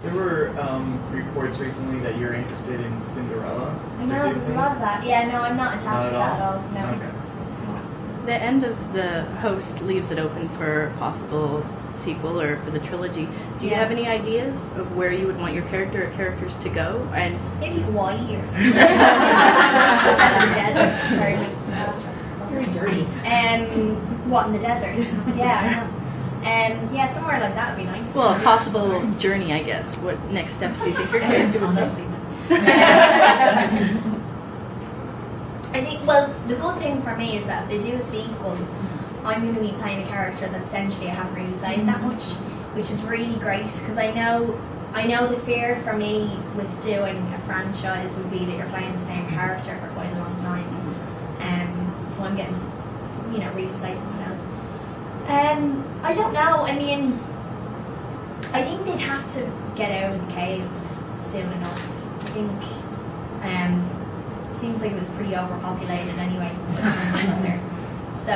There were reports recently that you're interested in Cinderella. I know, there's a lot of that. Yeah, no, I'm not attached to that at all. No. Okay. The end of The Host leaves it open for possible sequel or for the trilogy. Do you have any ideas of where you would want your character or characters to go? And maybe Hawaii or something. Set in the desert. Sorry, very dirty. What, in the desert? Yeah. Yeah, somewhere like that would be nice. Well, a possible journey, I guess. What next steps do you think your character would take? I think, well, the good thing for me is that if they do a sequel, I'm going to be playing a character that essentially I haven't really played that much, which is really great, because I know the fear for me with doing a franchise would be that you're playing the same character for quite a long time. So I'm getting, really play someone else. I don't know. I mean, I think they'd have to get out of the cave soon enough. I think it seems like it was pretty overpopulated anyway. So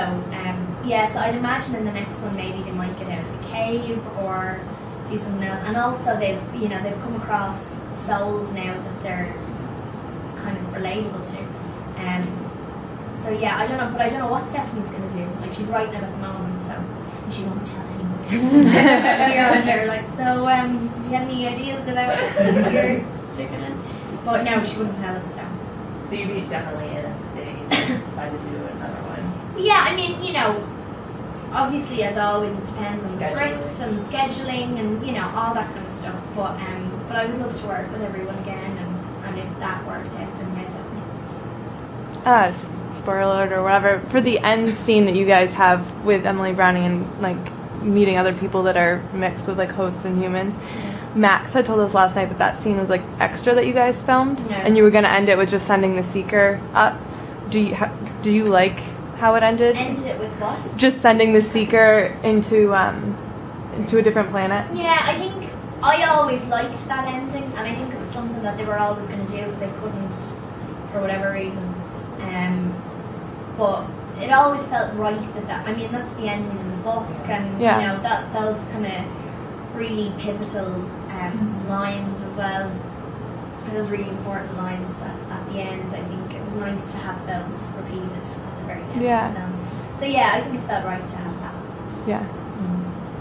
so I'd imagine in the next one maybe they might get out of the cave or do something else. And also they've come across souls now that they're kind of relatable to. So yeah, I don't know what Stephanie's going to do. Like, she's writing it at the moment, so she won't tell anyone. They're like, so you have any ideas about your sticking in? But no, she wouldn't tell us. So you'd be definitely in if they decide to do another one. Yeah, I mean, obviously as always it depends on the script and scheduling and all that kind of stuff. But I would love to work with everyone again, and if that worked out, then yeah, definitely. Spoiler alert or whatever, for the end scene that you guys have with Emily Browning and like meeting other people that are mixed with like hosts and humans, Max had told us last night that scene was like extra that you guys filmed, and you were going to end it with just sending the seeker up. Do you like how it ended? Ended it with what? Just sending the seeker into a different planet. Yeah, I think I always liked that ending, and I think it was something that they were always going to do, but they couldn't for whatever reason. But it always felt right that I mean that's the ending in the book, and that those kind of really pivotal lines as well. Those really important lines at the end. I think it was nice to have those repeated at the very end of the film. So yeah, I think it felt right to have that. Yeah.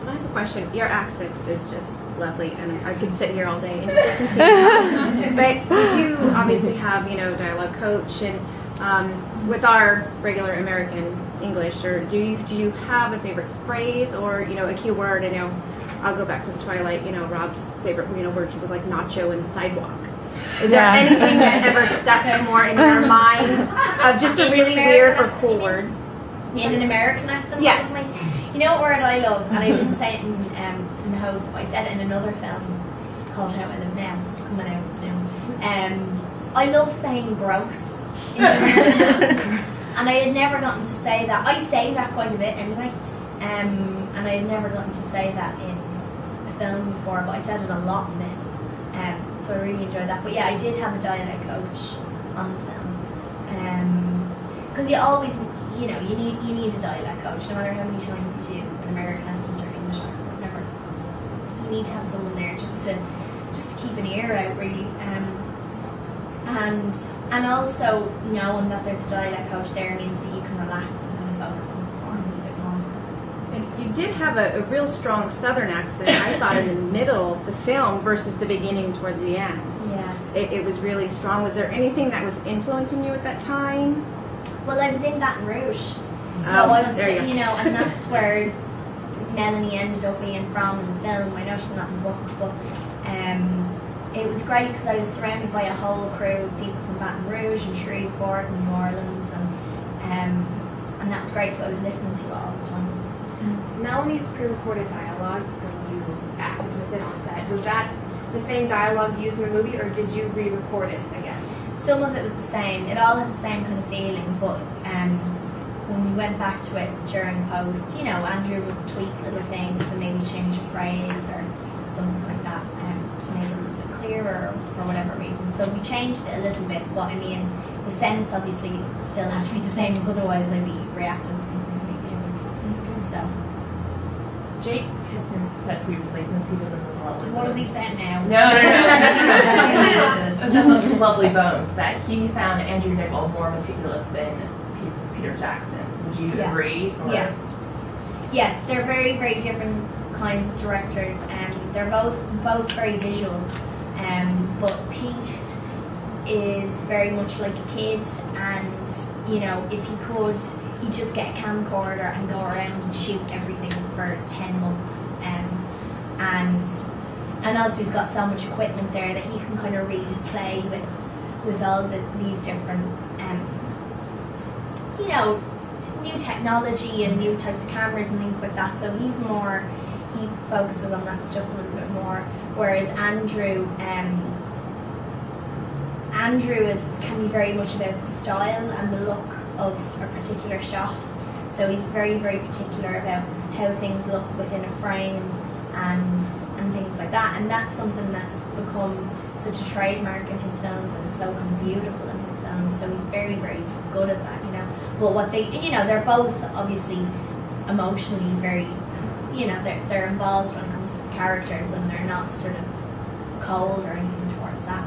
I have a question. Your accent is just lovely, and I could sit here all day and just listen to you. But did you obviously have, dialogue coach and with our regular American English, or do you have a favorite phrase or a key word? I know I'll go back to the Twilight. Rob's favorite word was like nacho and sidewalk. Is there anything that ever stuck more in your mind of just a really weird or cool word? In an American accent? Yes. You know what word I love, and I didn't say it in The Host, but I said it in another film called How I Live Now. It's coming out soon. I love saying gross. And I had never gotten to say that. I say that quite a bit anyway. And I had never gotten to say that in a film before, but I said it a lot in this. So I really enjoyed that. But yeah, I did have a dialect coach on the film. Because you always, you need a dialect coach, no matter how many times you do an American accent or English accent, whatever. You need to have someone there just to keep an ear out, really. And also knowing that there's a dialect coach there means that you can relax and kind of focus on the performance a bit more. So. And you did have a real strong Southern accent, I thought, in the middle of the film versus the beginning toward the end. Yeah. It was really strong. Was there anything that was influencing you at that time? Well, I was in Baton Rouge, so I was, and that's where Melanie ended up being from in the film. I know she's not in the book, but it was great because I was surrounded by a whole crew of people from Baton Rouge and Shreveport and New Orleans, and that was great. So I was listening to it all the time. Melanie's pre-recorded dialogue when you acted with it on set, was that the same dialogue used in the movie, or did you re-record it again? Some of it was the same. It all had the same kind of feeling, but when we went back to it during post, Andrew would tweak little things and maybe change a phrase or something like that to make it a little bit clearer for whatever reason. So we changed it a little bit, but I mean, the sense obviously still had to be the same, because otherwise I'd be reacting to something completely different. So. Jake has said previously, since he was in the Lovely What has he Bones. said now? No. The Lovely Bones, that he found Andrew Niccol more meticulous than Peter Jackson. Would you agree? Or? Yeah. Yeah, they're very, very different kinds of directors, and they're both very visual. But Pete is very much like a kid, and you know, if he could, he'd just get a camcorder and go around and shoot everything for 10 months. And also he's got so much equipment there that he can kind of really play with all these different, you know, new technology and new types of cameras and things like that. So he focuses on that stuff a little bit more. Whereas Andrew can be very much about the style and the look of a particular shot. So he's very, very particular about how things look within a frame and things like that. And that's something that's become such a trademark in his films and is so kind of beautiful in his films. So he's very, very good at that, you know. But what they, you know, they're both obviously emotionally very, you know, they're involved when it comes to the characters, and they're not sort of cold or anything towards that.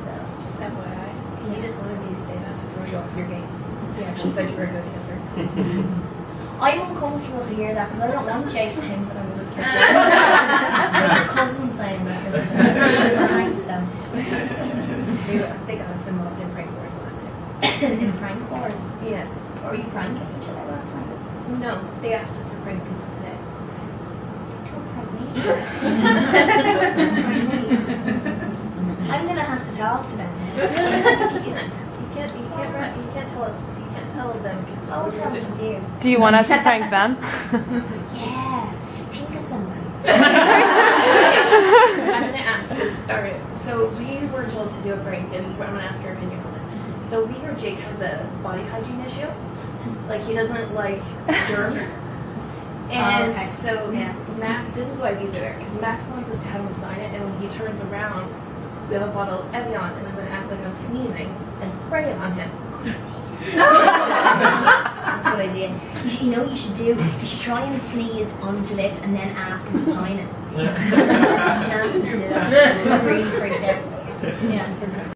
So, just FYI, he just wanted me to say that to throw you off your game. He actually said you were a good kisser. I'm uncomfortable to hear that because I don't want Jake to think that I'm a good kisser. My cousin saying that because so. They got us involved in prank wars last night. In prank wars? Yeah. Or were you pranking each other last night? No, they asked us to prank people today. Don't prank me. I'm gonna have to talk to them now. You can't tell us. You can't tell them because I'll tell them it's you. Do you want us to prank them? Yeah. Think of someone. I'm gonna ask because alright. So we were told to do a prank, and I'm gonna ask your opinion on it. So we heard Jake has a body hygiene issue. Like he doesn't like germs. And okay. so Yeah. Max, this is why these are there, because Max wants us to have him sign it, and when he turns around, we have a bottle of Evian, and I'm going to act like I'm sneezing and spray it on him. That's a good idea. You know what you should do? You should try and sneeze onto this and then ask him to sign it. You should ask him to do that. I'm really freaked out. Yeah.